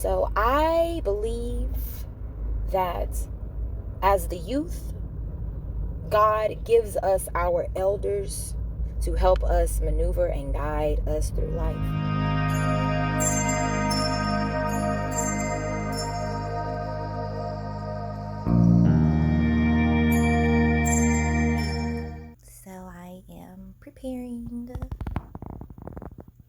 So I believe that as the youth, God gives us our elders to help us maneuver and guide us through life. So I am preparing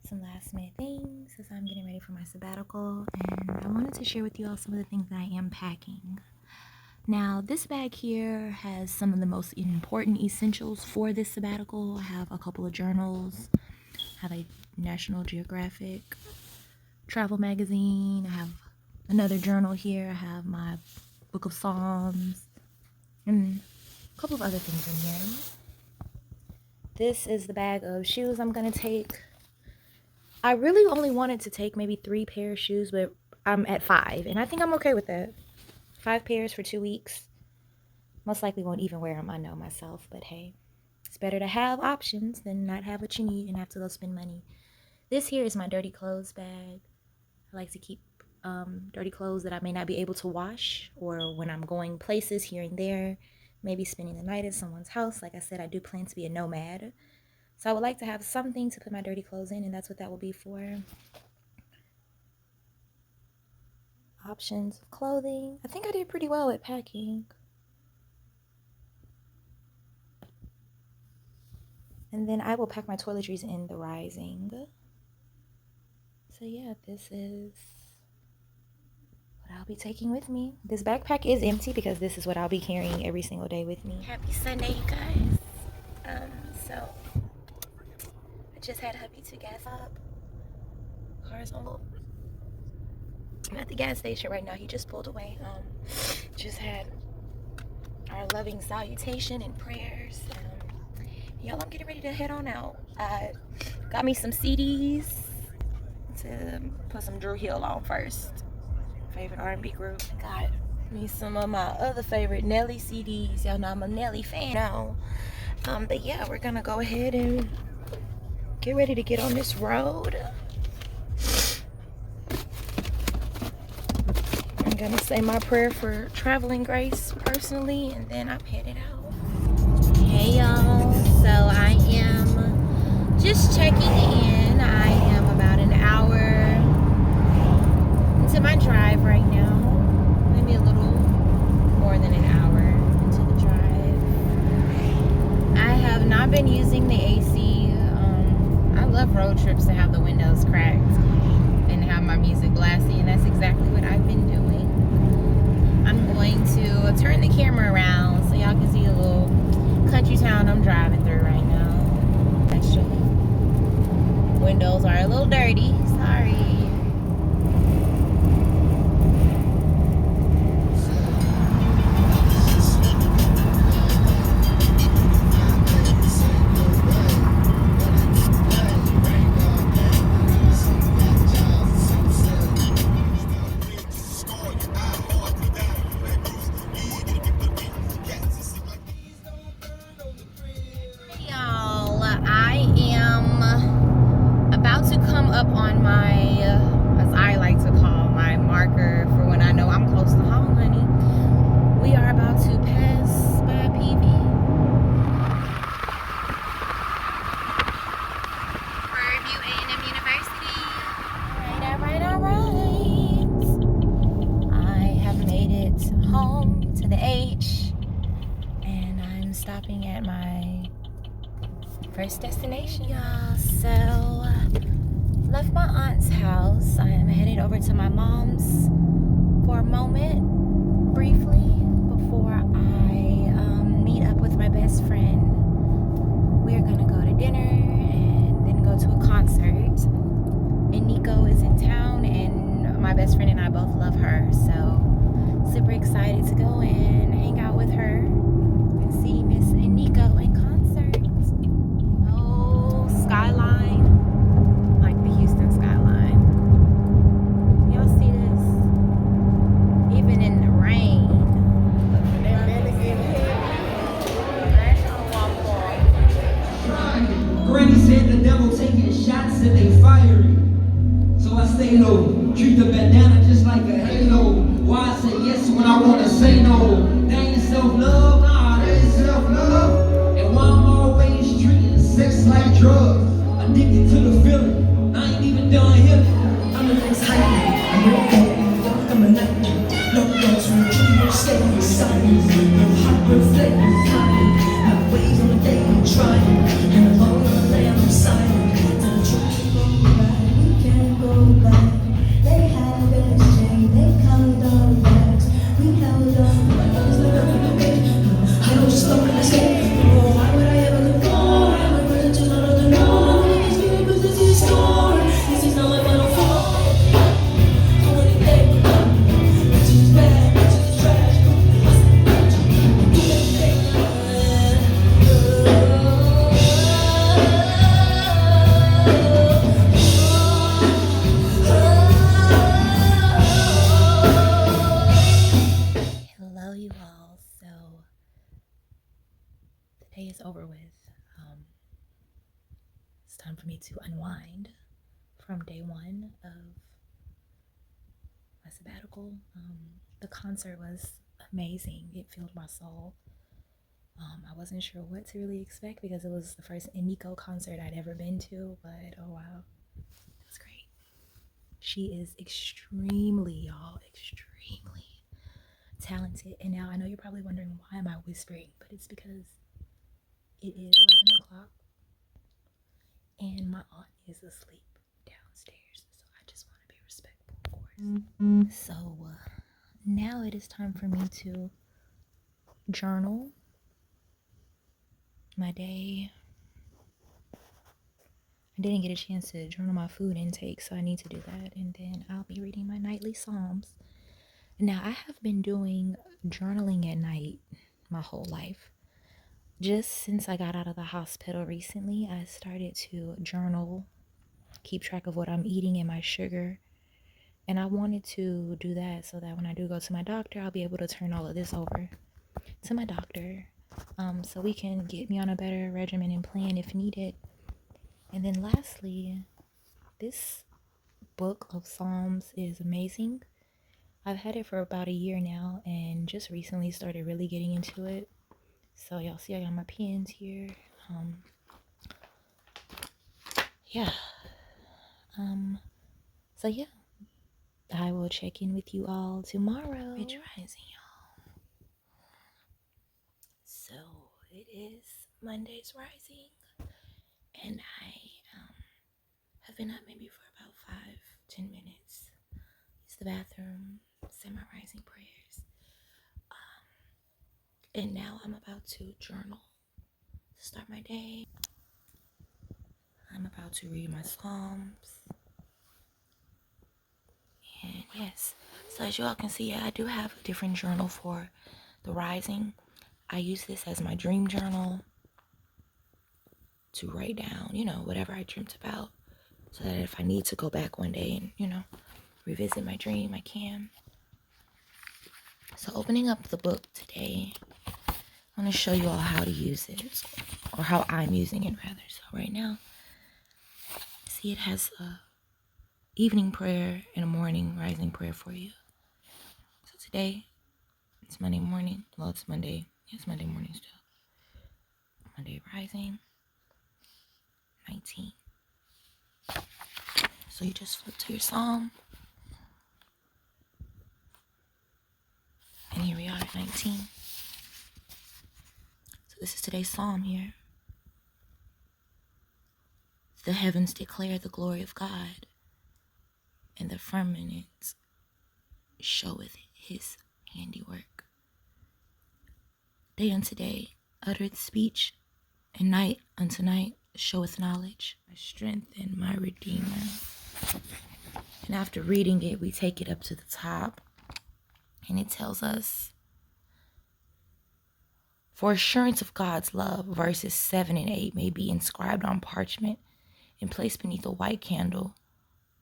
some last minute things as I'm getting ready for my sabbatical, and I wanted to share with you all some of the things that I am packing. Now, this bag here has some of the most important essentials for this sabbatical. I have a couple of journals, I have a National Geographic travel magazine, I have another journal here, I have my book of Psalms, and a couple of other things in here. This is the bag of shoes I'm going to take. I really only wanted to take maybe 3 pairs of shoes, but I'm at 5, and I think I'm okay with that. 5 pairs for 2 weeks. Most likely won't even wear them, I know myself, but hey, it's better to have options than not have what you need and have to go spend money. This here is my dirty clothes bag. I like to keep dirty clothes that I may not be able to wash, or when I'm going places here and there, maybe spending the night at someone's house. Like I said, I do plan to be a nomad. So I would like to have something to put my dirty clothes in, and that's what that will be for. Options of clothing. I think I did pretty well at packing. And then I will pack my toiletries in the rising. So yeah, this is what I'll be taking with me. This backpack is empty because this is what I'll be carrying every single day with me. Happy Sunday, you guys. So I just had hubby to gas up. Car's on. I'm at the gas station right now. He just pulled away. Just had our loving salutation and prayers. Y'all, I'm getting ready to head on out. I got me some CDs to put some Drew Hill on first. Favorite R&B group. Got me some of my other favorite Nelly CDs. Y'all know I'm a Nelly fan now. But yeah, we're gonna go ahead and get ready to get on this road. I'm gonna say my prayer for traveling grace personally, and then I'm headed out. Hey y'all, so I am just checking in. I am about an hour into my drive right now. Maybe a little more than an hour into the drive. I have not been using the AC. I love road trips to have the windows cracked and have my music blasting, and that's exactly what I've been doing. I'm going to turn the camera around so y'all can see a little country town I'm driving through right now. Actually, windows are a little dirty. Sorry. On my, as I like to call my marker for when I know I'm close to home, honey. We are about to pass by PV. Prairie View A&M University. All right. I have made it home to the H, and I'm stopping at my first destination, y'all. So left my aunt's house. I am headed over to my mom's for a moment, briefly, before I meet up with my best friend. We're gonna go to dinner and then go to a concert. And Nico is in town, and my best friend and I both love her, so super excited to go and hang out with her and see Miss and Nico in concert. Oh, skyline. Houston skyline. Y'all see this? Even in the rain. Granny said the devil taking shots and they firing. So I stay low, treat the bandana just like over with. It's time for me to unwind from day one of my sabbatical. The concert was amazing. It filled my soul. I wasn't sure what to really expect because it was the first Emiko concert I'd ever been to, but oh wow, it was great. She is extremely talented. And now I know you're probably wondering, why am I whispering? But it's because it is 11 o'clock and my aunt is asleep downstairs, so I just want to be respectful, of course. So now it is time for me to journal my day. I didn't get a chance to journal my food intake, so I need to do that, and then I'll be reading my nightly psalms. Now, I have been doing journaling at night my whole life. Just since I got out of the hospital recently, I started to journal, keep track of what I'm eating and my sugar. And I wanted to do that so that when I do go to my doctor, I'll be able to turn all of this over to my doctor, so we can get me on a better regimen and plan if needed. And then lastly, this book of Psalms is amazing. I've had it for about a year now and just recently started really getting into it. So y'all see I got my pens here. So yeah, I will check in with you all tomorrow. It's rising, y'all. So it is Monday's rising, and I have been up maybe for about 5-10 minutes. Use the bathroom, say my rising prayers, and now I'm about to journal to start my day. I'm about to read my Psalms. And yes, so as you all can see, I do have a different journal for the rising. I use this as my dream journal to write down, whatever I dreamt about, so that if I need to go back one day and, revisit my dream, I can. So opening up the book today, I'm going to show you all how to use it, or how I'm using it rather. So right now, see, it has a evening prayer and a morning rising prayer for you. So today, it's Monday morning. Well, it's Monday. It's Monday morning still. Monday rising, 19. So you just flip to your psalm. And here we are at 19. So this is today's psalm here. The heavens declare the glory of God, and the firmament showeth his handiwork. Day unto day uttereth speech, and night unto night showeth knowledge. My strength and my redeemer. And after reading it, we take it up to the top, and it tells us, for assurance of God's love, verses 7 and 8 may be inscribed on parchment and placed beneath a white candle,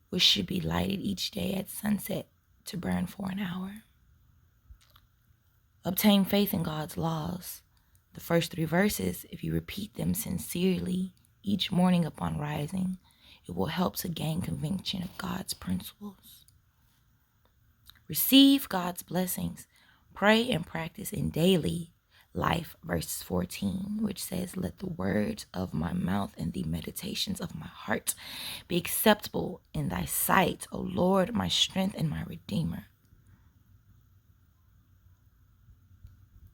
which should be lighted each day at sunset to burn for an hour. Obtain faith in God's laws. The first 3 verses, if you repeat them sincerely each morning upon rising, it will help to gain conviction of God's principles. Receive God's blessings. Pray and practice in daily life, verse 14, which says, let the words of my mouth and the meditations of my heart be acceptable in thy sight, O Lord, my strength and my redeemer.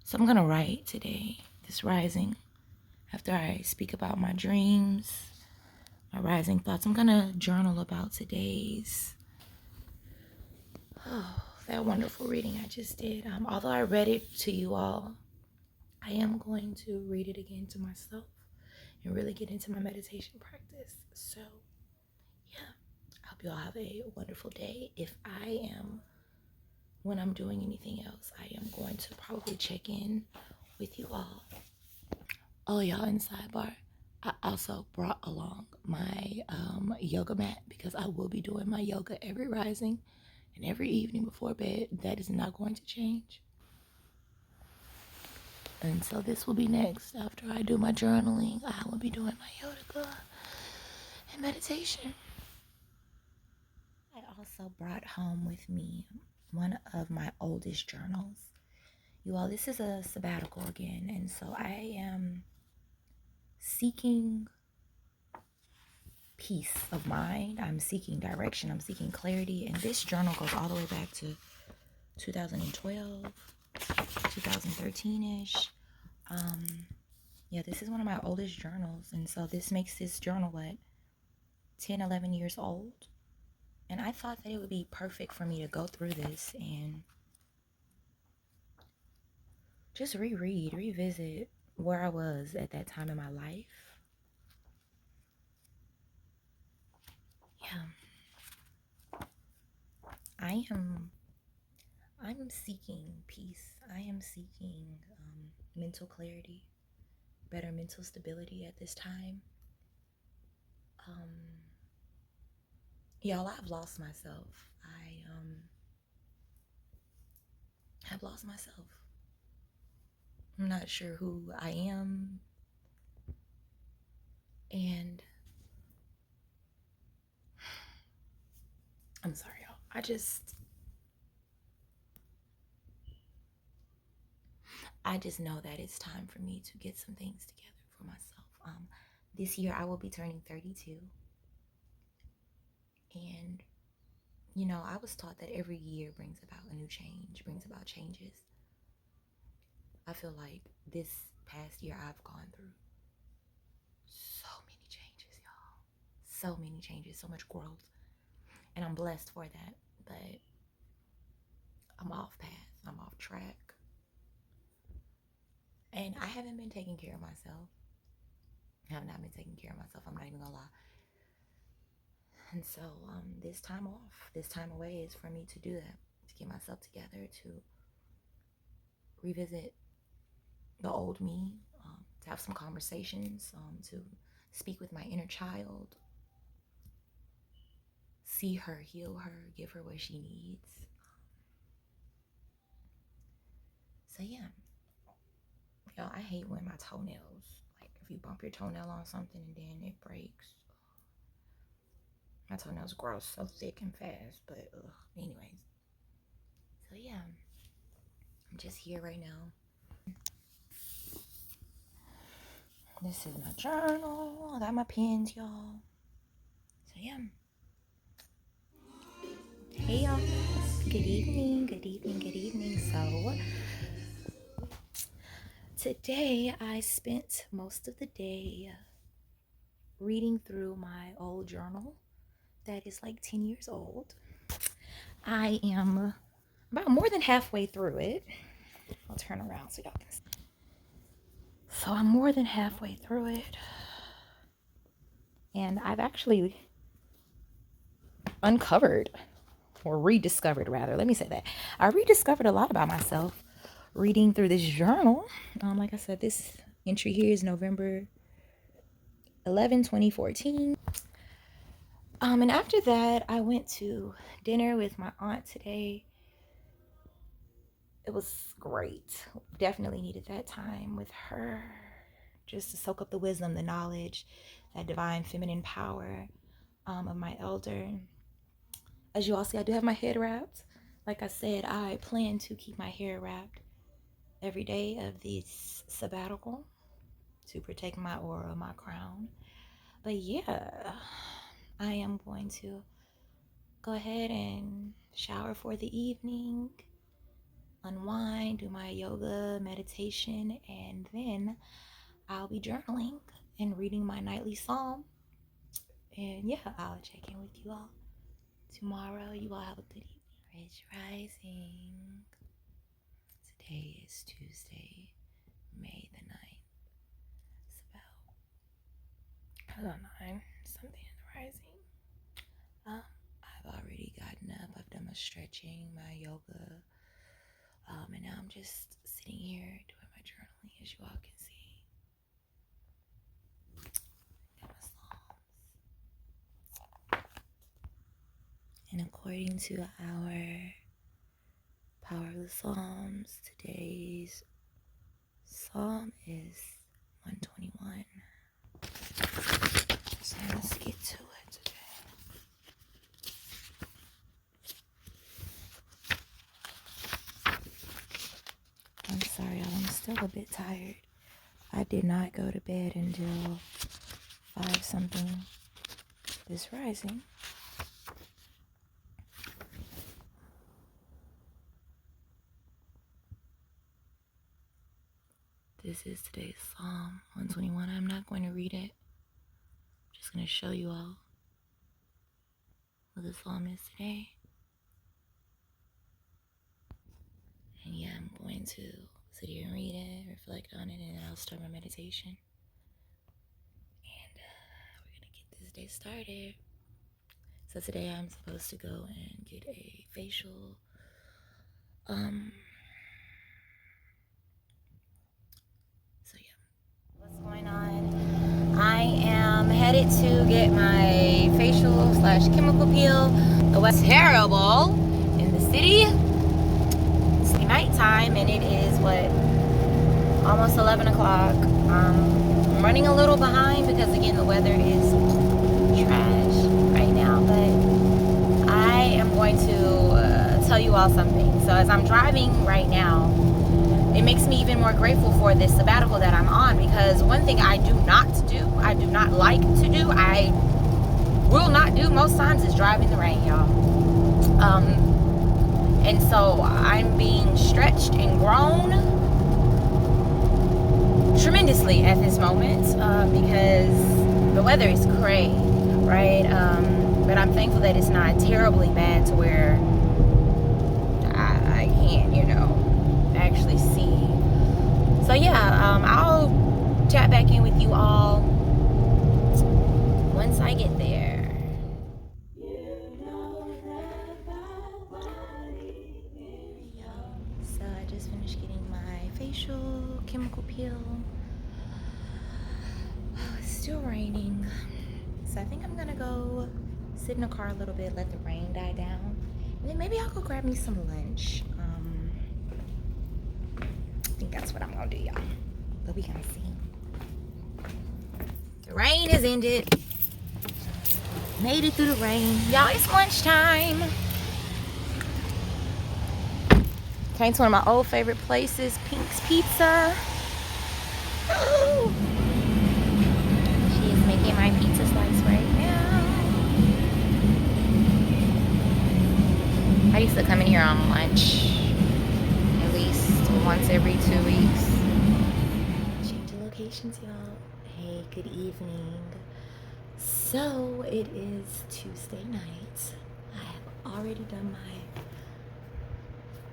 So I'm going to write today, this rising, after I speak about my dreams, my rising thoughts. I'm going to journal about that wonderful reading I just did. Although I read it to you all, I am going to read it again to myself and really get into my meditation practice. So, yeah, I hope you all have a wonderful day. When I'm doing anything else, I am going to probably check in with you all. Oh, y'all, in sidebar, I also brought along my yoga mat because I will be doing my yoga every rising and every evening before bed. That is not going to change. And so this will be next. After I do my journaling, I will be doing my yoga and meditation. I also brought home with me one of my oldest journals. You all, this is a sabbatical again, and so I am seeking peace of mind. I'm seeking direction. I'm seeking clarity. And this journal goes all the way back to 2012, 2013-ish. Yeah, this is one of my oldest journals. And so this makes this journal, 10, 11 years old. And I thought that it would be perfect for me to go through this and just revisit where I was at that time in my life. Yeah. I'm seeking peace. I am seeking mental clarity, better mental stability at this time. Y'all, I've lost myself. I have lost myself. I'm not sure who I am. And I'm sorry, y'all. I just know that it's time for me to get some things together for myself. This year I will be turning 32. And, I was taught that every year brings about a new change, brings about changes. I feel like this past year I've gone through so many changes, y'all. So many changes, so much growth. And I'm blessed for that. But I'm off path, I'm off track. And I haven't been taking care of myself. I have not been taking care of myself, I'm not even gonna lie. And so this time off, this time away is for me to do that, to get myself together, to revisit the old me, to have some conversations, to speak with my inner child, see her, heal her, give her what she needs. So yeah, y'all, I hate when my toenails, like if you bump your toenail on something and then it breaks. My toenails grow so thick and fast, but anyways. So yeah, I'm just here right now. This is my journal. I got my pens, y'all. So yeah. Hey y'all. Good evening, good evening, good evening. So today I spent most of the day reading through my old journal that is like 10 years old. I am about more than halfway through it. I'll turn around so y'all can see. So I'm more than halfway through it. And I've actually uncovered, or rediscovered rather, let me say that. I rediscovered a lot about myself reading through this journal. Like I said, this entry here is November 11, 2014. And after that, I went to dinner with my aunt today. It was great. Definitely needed that time with her, just to soak up the wisdom, the knowledge, that divine feminine power of my elder. As you all see, I do have my head wrapped. Like I said, I plan to keep my hair wrapped every day of this sabbatical to protect my aura, my crown. But yeah, I am going to go ahead and shower for the evening, unwind, do my yoga, meditation, and then I'll be journaling and reading my nightly psalm. And yeah, I'll check in with you all tomorrow. You all have a good evening. Rich Rising. Today is Tuesday, May the 9th. It's about, I don't know, something in the rising. I've already gotten up. I've done my stretching, my yoga. And now I'm just sitting here doing my journaling, as you all can see. Got my psalms. And according to our Power of the Psalms, today's Psalm is 121. So let's get to it today. I'm sorry, y'all. I'm still a bit tired. I did not go to bed until 5 something this rising. This is today's Psalm 121. I'm not going to read it. I'm just going to show you all what the Psalm is today. And yeah, I'm going to sit here and read it, reflect on it, and then I'll start my meditation. And we're going to get this day started. So today I'm supposed to go and get a facial. So yeah. What's going on? I am headed to get my facial / chemical peel. The weather's terrible in the city. It's nighttime and it is almost 11 o'clock. I'm running a little behind because again the weather is trash right now, but I am going to tell you all something. So as I'm driving right now, it makes me even more grateful for this sabbatical that I'm on, because one thing I do not like to do, I will not do most times, is drive in the rain, y'all. And so I'm being stretched and grown tremendously at this moment because the weather is cray, right? But I'm thankful that it's not terribly bad to where I can't, actually see. So yeah, I'll chat back in with you all once I get there. So I just finished getting my facial chemical peel. It's still raining, so I think I'm gonna go sit in the car a little bit, let the rain die down, and then maybe I'll go grab me some lunch. I think that's what I'm gonna do, y'all. But we gonna see. The rain has ended. Made it through the rain. Y'all, it's lunchtime. Came to one of my old favorite places, Pink's Pizza. Ooh. She is making my pizza slice right now. I used to come in here on lunch at least once every 2 weeks. Change of locations, y'all. Hey, good evening. So it is Tuesday night. I have already done my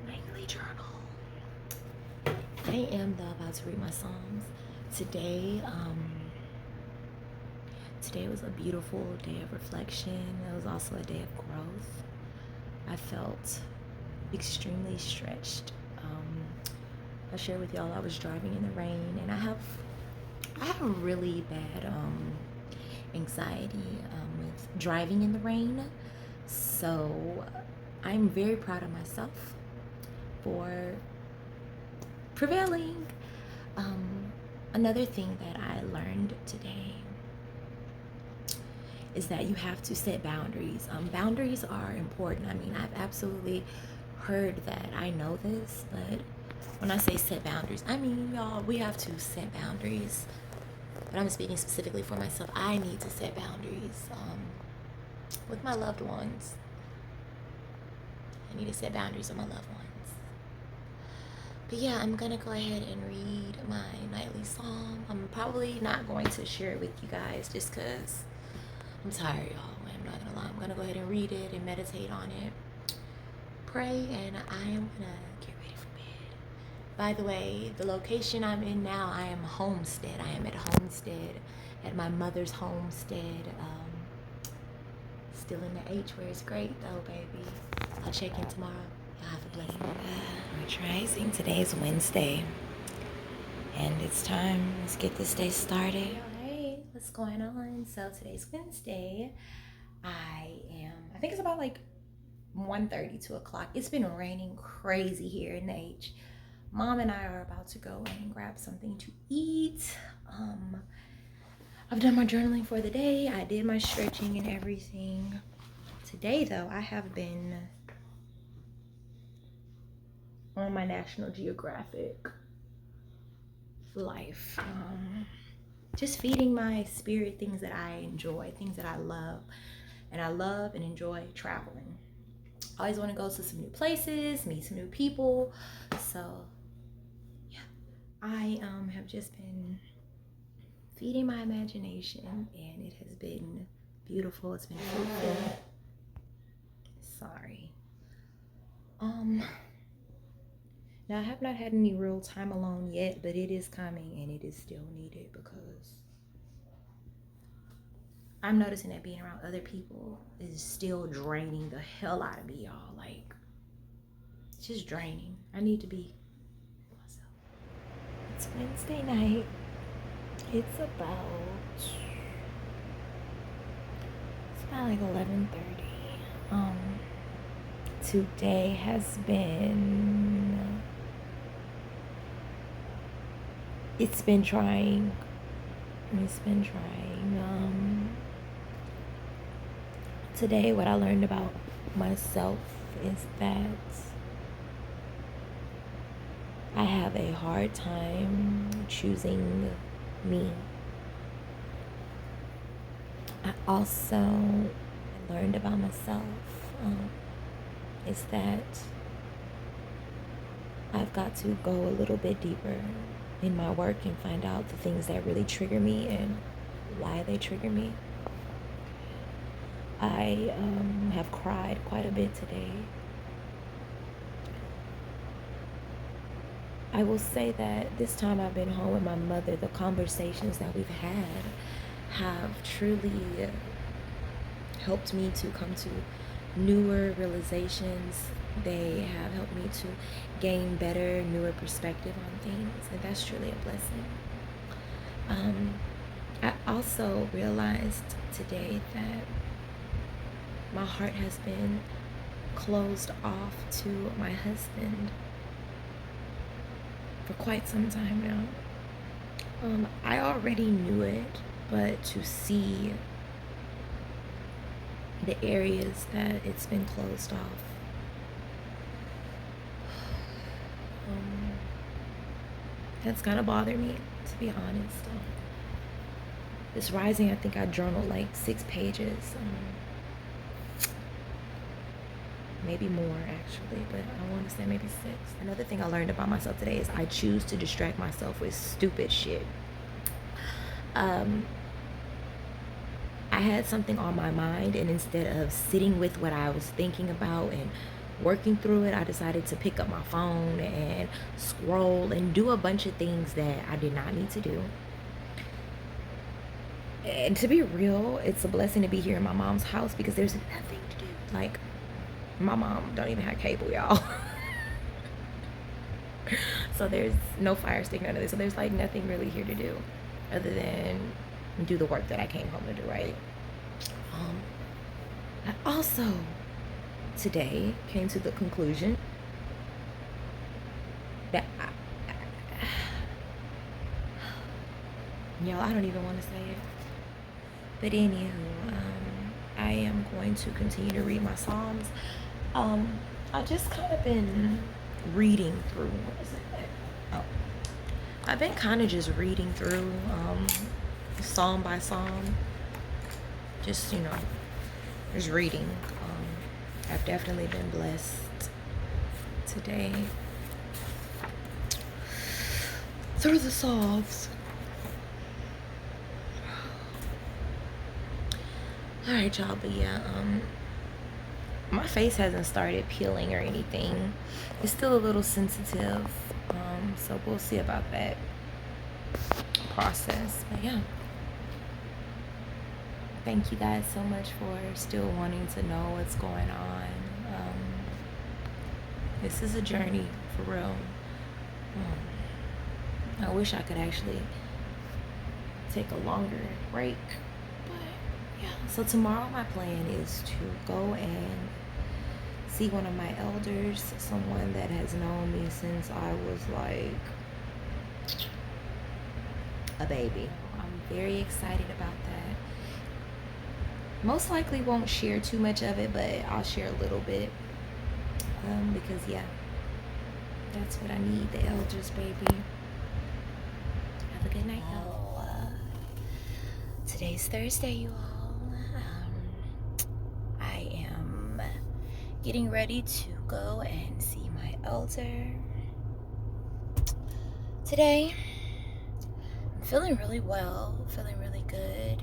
nightly journal. I am though about to read my Psalms. Today was a beautiful day of reflection. It was also a day of growth. I felt extremely stretched. I shared with y'all I was driving in the rain, and I have really bad anxiety with driving in the rain. So I'm very proud of myself for prevailing. Another thing that I learned today is that you have to set boundaries. Boundaries are important. I mean, I've absolutely heard that. I know this, but when I say set boundaries, I mean, y'all, we have to set boundaries. But I'm speaking specifically for myself. I need to set boundaries with my loved ones. I need to set boundaries with my loved ones. But yeah, I'm gonna go ahead and read my nightly psalm. I'm probably not going to share it with you guys just because I'm tired, y'all. I'm not gonna lie. I'm gonna go ahead and read it and meditate on it, pray, and I am gonna get ready for bed. By the way, the location I'm in now, I am homestead. I am at homestead, at my mother's homestead. Still in the H where it's great though, baby. I'll check in tomorrow. Y'all have a blessed day. We're rising. Today is Wednesday, and it's time. Let's get this day started. Hey, what's going on? So today's Wednesday. I think it's about like 1:30, 2 o'clock. It's been raining crazy here in the H. Mom and I are about to go and grab something to eat. I've done my journaling for the day. I did my stretching and everything. Today, though, I have been on my National Geographic life. Just feeding my spirit things that I enjoy, things that I love. And I love and enjoy traveling. I always want to go to some new places, meet some new people. So, yeah, I have just been feeding my imagination, and it has been beautiful. It's been fruitful. Sorry. Now I have not had any real time alone yet, but it is coming and it is still needed because I'm noticing that being around other people is still draining the hell out of me, y'all. Like, it's just draining. I need to be myself. It's Wednesday night. It's about like 11:30. Today has been, it's been trying. Today, what I learned about myself is that I have a hard time choosing me. I also learned about myself is that I've got to go a little bit deeper in my work and find out the things that really trigger me and why they trigger me. I have cried quite a bit today. I will say that this time I've been home with my mother, the conversations that we've had have truly helped me to come to newer realizations. They have helped me to gain better, newer perspective on things, and that's truly a blessing. I also realized today that my heart has been closed off to my husband for quite some time now. I already knew it, but to see the areas that it's been closed off, that's kind of bothered me, to be honest. This rising, I think I journaled like 6 pages. Maybe more actually, but I want to say maybe 6. Another thing I learned about myself today is I choose to distract myself with stupid shit. I had something on my mind, and instead of sitting with what I was thinking about and working through it, I decided to pick up my phone and scroll and do a bunch of things that I did not need to do. And to be real, it's a blessing to be here in my mom's house because there's nothing to do. Like, my mom don't even have cable, y'all. So there's no fire stick, none of this. So there's like nothing really here to do other than do the work that I came home to do, right? I also today came to the conclusion that y'all, I don't even want to say it. But anywho, I am going to continue to read my Psalms. I just kind of been reading through, what is it? Oh. I've been kind of just reading through psalm by psalm. Just, just reading. I've definitely been blessed today through the Psalms. Alright, y'all, but yeah, my face hasn't started peeling or anything. It's still a little sensitive, so we'll see about that process. But yeah, thank you guys so much for still wanting to know what's going on. This is a journey, for real. I wish I could actually take a longer break. So tomorrow my plan is to go and see one of my elders, someone that has known me since I was like a baby. I'm very excited about that. Most likely won't share too much of it, but I'll share a little bit because yeah, that's what I need, the elders, baby. Have a good night, y'all. Today's Thursday, you all. I am getting ready to go and see my elder today. I'm feeling really well, feeling really good.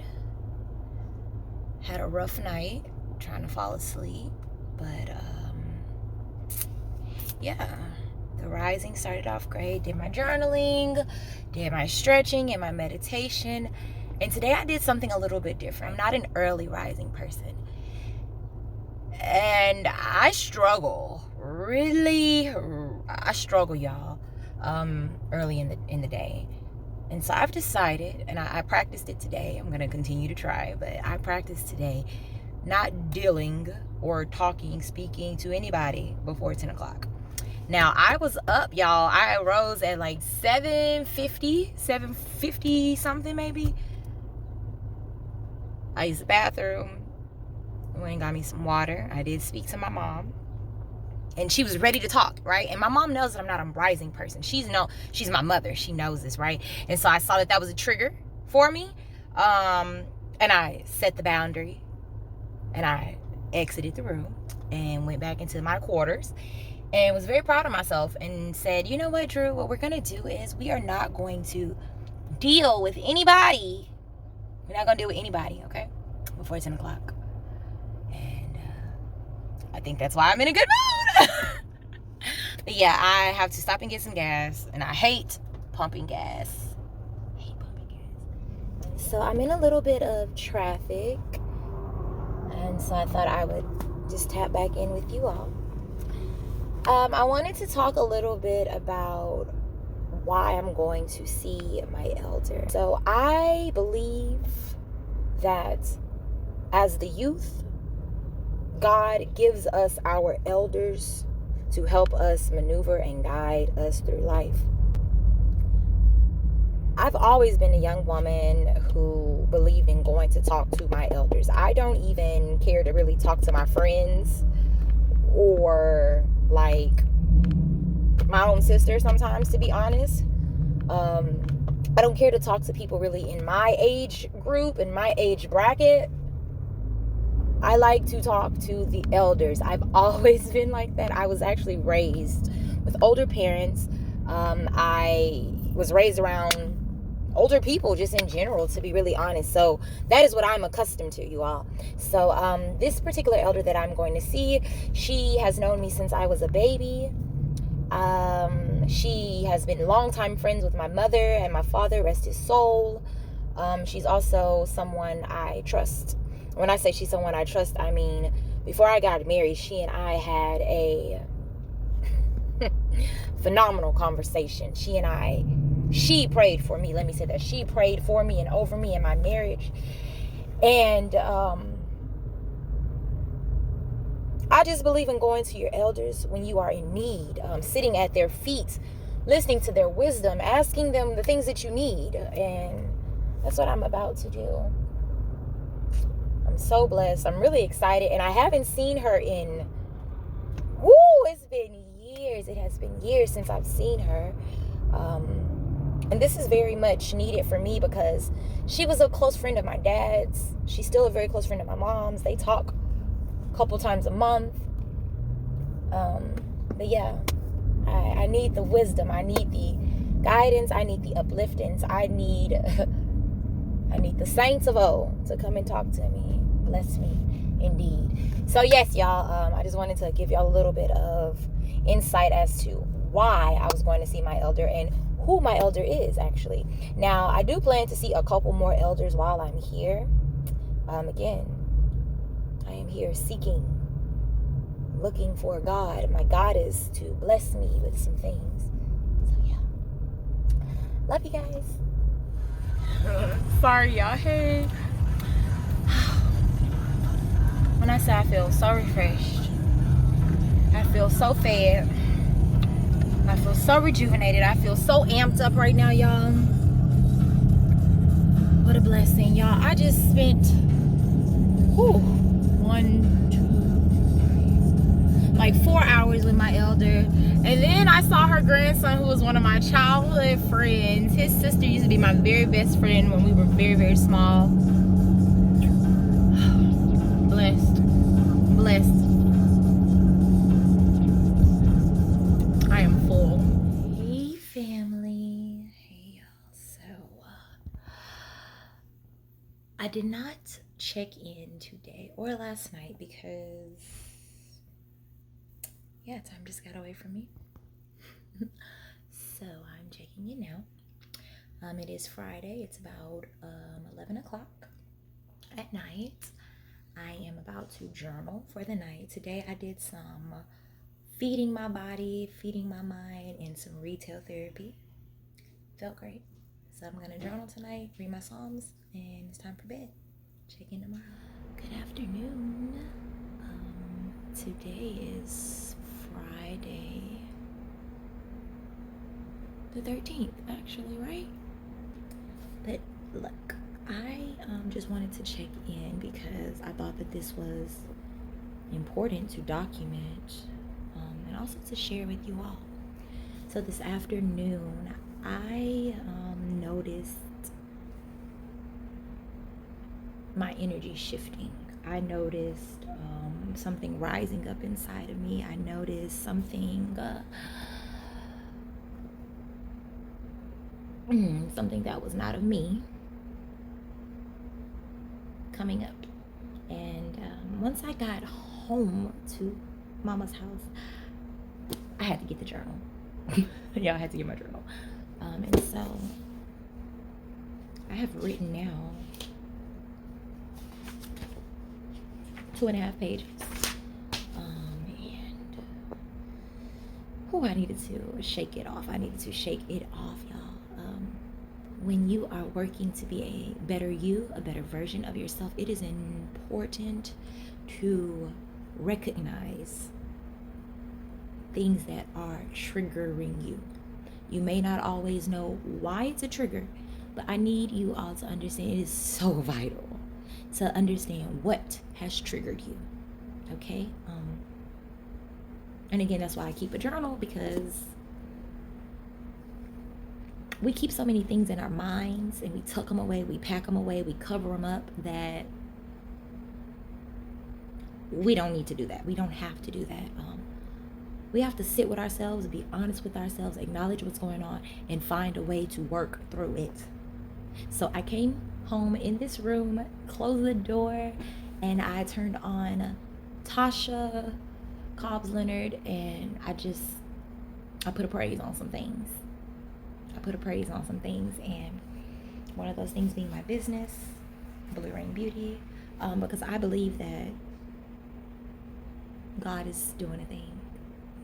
Had a rough night trying to fall asleep, but yeah, the rising started off great. Did my journaling, did my stretching and my meditation, and today I did something a little bit different. I'm not an early rising person, and I struggle, y'all, early in the day. And so I've decided, and I practiced it today. I'm going to continue to try, but I practiced today not dealing or speaking to anybody before 10 o'clock. Now, I was up, y'all. I rose at like 7:50 something maybe. I used the bathroom, went and got me some water. I did speak to my mom. And she was ready to talk, right? And my mom knows that I'm not a rising person. She's my mother. She knows this, right? And so I saw that was a trigger for me. And I set the boundary. And I exited the room and went back into my quarters. And was very proud of myself and said, you know what, Drew? What we're going to do is we are not going to deal with anybody. We're not going to deal with anybody, okay? Before 10 o'clock. And I think that's why I'm in a good mood. But yeah, I have to stop and get some gas, and I hate pumping gas. So I'm in a little bit of traffic, and so I thought I would just tap back in with you all. I wanted to talk a little bit about why I'm going to see my elder. So I believe that as the youth, God gives us our elders to help us maneuver and guide us through life. I've always been a young woman who believed in going to talk to my elders. I don't even care to really talk to my friends or like my own sister sometimes, to be honest. I don't care to talk to people really in my age group, in my age bracket. I like to talk to the elders. I've always been like that. I was actually raised with older parents. I was raised around older people just in general, to be really honest. So that is what I'm accustomed to, you all. So this particular elder that I'm going to see, she has known me since I was a baby. She has been longtime friends with my mother and my father, rest his soul. She's also someone I trust. When I say she's someone I trust, I mean, before I got married, she and I had a phenomenal conversation. She prayed for me. Let me say that. She prayed for me and over me in my marriage. And I just believe in going to your elders when you are in need, sitting at their feet, listening to their wisdom, asking them the things that you need. And that's what I'm about to do. I'm so blessed. I'm really excited. And I haven't seen her in, it's been years. It has been years since I've seen her. And this is very much needed for me because she was a close friend of my dad's. She's still a very close friend of my mom's. They talk a couple times a month. But yeah, I need the wisdom. I need the guidance. I need the upliftings. I need the saints of old to come and talk to me. Bless me indeed. So yes, y'all, I just wanted to give y'all a little bit of insight as to why I was going to see my elder and who my elder is, actually. Now, I do plan to see a couple more elders while I'm here. Again, I am here seeking, looking for God. My God is to bless me with some things. So yeah, love you guys. Sorry, y'all. Hey. When I say I feel so refreshed, I feel so fed. I feel so rejuvenated. I feel so amped up right now, y'all. What a blessing, y'all. I just spent 4 hours with my elder, and then I saw her grandson, who was one of my childhood friends. His sister used to be my very best friend when we were very, very small. Blessed. I am full. Hey family. Hey y'all. So I did not check in today or last night because time just got away from me. So I'm checking in now. It is Friday. It's about 11 o'clock at night. I am about to journal for the night. Today I did some feeding my body, feeding my mind, and some retail therapy. Felt great. So I'm going to journal tonight, read my Psalms, and it's time for bed. Check in tomorrow. Good afternoon. Today is Friday the 13th, actually, right? But look, I just wanted to check in because I thought that this was important to document and also to share with you all. So this afternoon, I noticed my energy shifting. I noticed something rising up inside of me. I noticed something something that was not of me coming up. And once I got home to Mama's house, I had to get the journal. Yeah, I had to get my journal. And so I have written now 2.5 pages. I needed to shake it off. Y'all. When you are working to be a better you, a better version of yourself, it is important to recognize things that are triggering you. You may not always know why it's a trigger, but I need you all to understand it is so vital to understand what has triggered you. Okay? And again, that's why I keep a journal, because we keep so many things in our minds and we tuck them away, we pack them away, we cover them up, that we don't need to do that. We don't have to do that. We have to sit with ourselves, be honest with ourselves, acknowledge what's going on, and find a way to work through it. So I came home in this room, closed the door, and I turned on Tasha Cobbs Leonard, and I put a praise on some things. And one of those things being my business, Blue Rain Beauty, because I believe that God is doing a thing.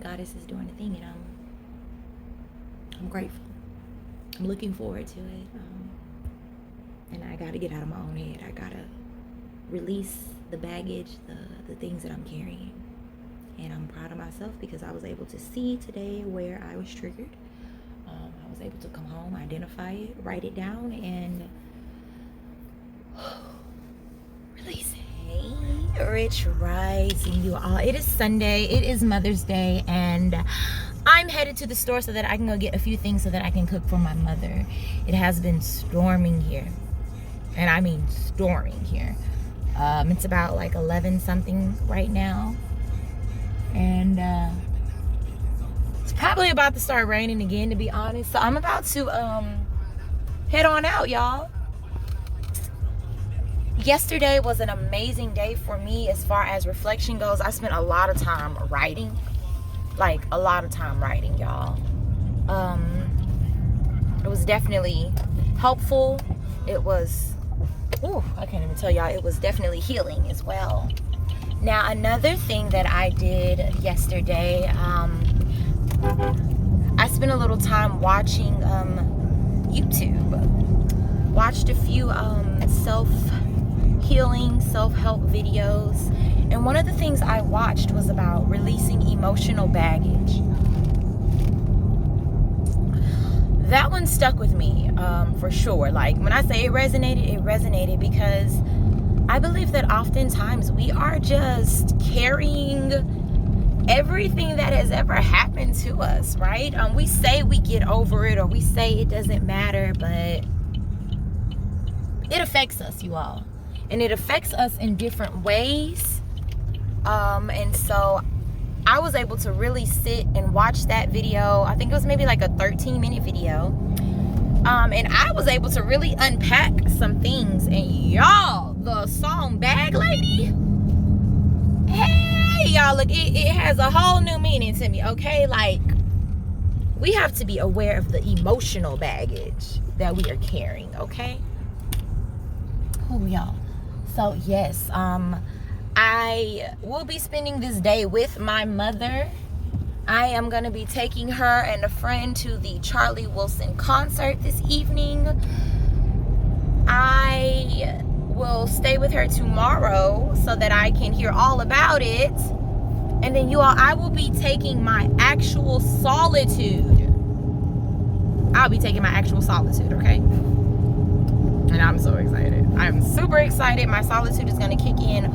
Goddess is doing a thing, and I'm grateful. I'm looking forward to it. And I got to get out of my own head. I got to release the baggage, the things that I'm carrying. And I'm proud of myself because I was able to see today where I was triggered. I was able to come home, identify it, write it down, and release it. Hey, Rich Rising, you all. It is Sunday. It is Mother's Day, and I'm headed to the store so that I can go get a few things so that I can cook for my mother. It has been storming here, and I mean storming here. It's about like 11 something right now, and it's probably about to start raining again, to be honest. So I'm about to head on out, y'all. Yesterday was an amazing day for me as far as reflection goes. I spent a lot of time writing, y'all. It was definitely helpful. It was, I can't even tell y'all, it was definitely healing as well. Now, another thing that I did yesterday, I spent a little time watching YouTube. Watched a few healing self-help videos, and one of the things I watched was about releasing emotional baggage. That one stuck with me, for sure. Like, when I say it resonated because I believe that oftentimes we are just carrying everything that has ever happened to us, right? We say we get over it, or we say it doesn't matter, but it affects us, you all. And it affects us in different ways. And so I was able to really sit and watch that video. I think it was maybe like a 13-minute video. And I was able to really unpack some things. And y'all, the song Bag Lady, hey y'all, look, it has a whole new meaning to me, okay? Like, we have to be aware of the emotional baggage that we are carrying, okay? Oh, y'all. So yes, I will be spending this day with my mother. I am going to be taking her and a friend to the Charlie Wilson concert this evening. I will stay with her tomorrow so that I can hear all about it. And then, you all, I will be taking my actual solitude. I'll be taking my actual solitude, okay? And I'm so excited. I'm super excited. My solitude is going to kick in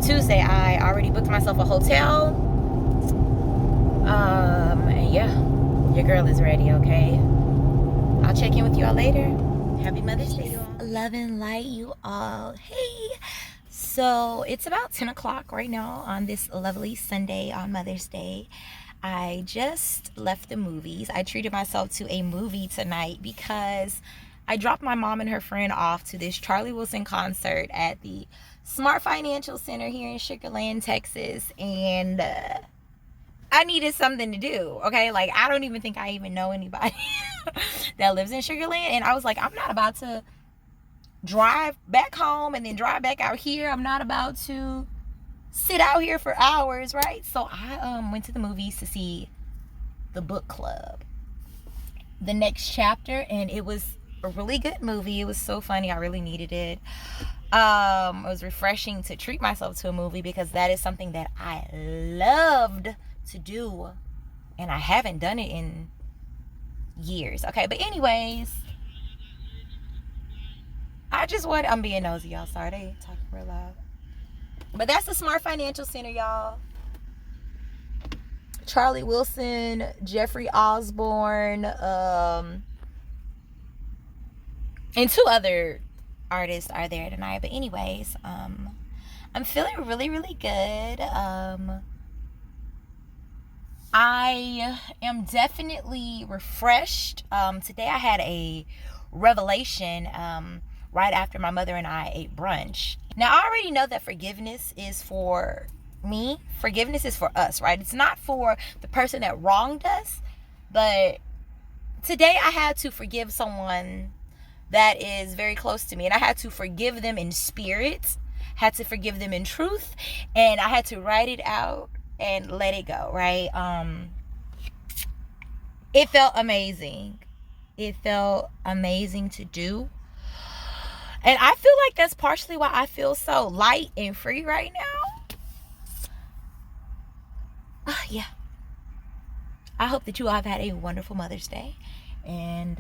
Tuesday. I already booked myself a hotel. And yeah, your girl is ready, okay? I'll check in with you all later. Happy Mother's Day, y'all. Love and light, you all. Hey. So it's about 10 o'clock right now on this lovely Sunday on Mother's Day. I just left the movies. I treated myself to a movie tonight because I dropped my mom and her friend off to this Charlie Wilson concert at the Smart Financial Center here in Sugar Land, Texas. And I needed something to do, okay? Like, I don't even think I even know anybody that lives in Sugar Land. And I was like, I'm not about to drive back home and then drive back out here. I'm not about to sit out here for hours, right? So I went to the movies to see The Book Club, The Next Chapter, and it was a really good movie. It was so funny. I really needed it. It was refreshing to treat myself to a movie because that is something that I loved to do, and I haven't done it in years. Okay, but anyways, I'm being nosy, y'all. Sorry, they talking real loud. But that's the Smart Financial Center, y'all. Charlie Wilson, Jeffrey Osborne, and 2 other artists are there tonight. But anyways, I'm feeling really, really good. I am definitely refreshed. Today I had a revelation right after my mother and I ate brunch. Now, I already know that forgiveness is for me. Forgiveness is for us, right? It's not for the person that wronged us. But today I had to forgive someone that is very close to me. And I had to forgive them in spirit, had to forgive them in truth, and I had to write it out and let it go, right? It felt amazing. It felt amazing to do. And I feel like that's partially why I feel so light and free right now. Yeah. I hope that you all have had a wonderful Mother's Day. And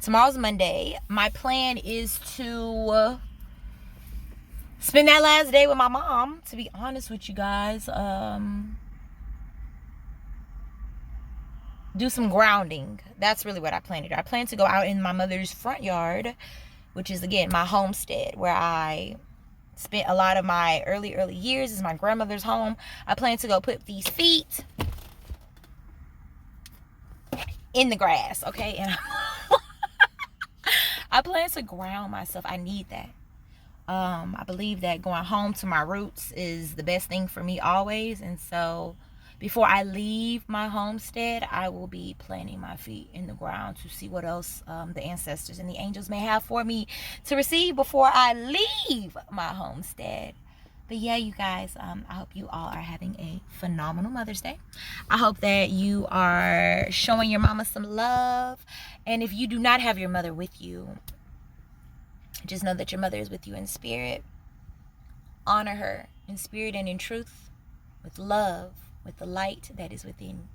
tomorrow's Monday. My plan is to spend that last day with my mom, to be honest with you guys. Do some grounding. That's really what I plan to do. I plan to go out in my mother's front yard, which is, again, my homestead, where I spent a lot of my early years. It's my grandmother's home. I plan to go put these feet in the grass, okay? And I plan to ground myself. I need that. I believe that going home to my roots is the best thing for me always. And so before I leave my homestead, I will be planting my feet in the ground to see what else the ancestors and the angels may have for me to receive before I leave my homestead. But yeah, you guys, I hope you all are having a phenomenal Mother's Day. I hope that you are showing your mama some love. And if you do not have your mother with you, just know that your mother is with you in spirit. honor her in spirit and in truth, with love, with the light that is within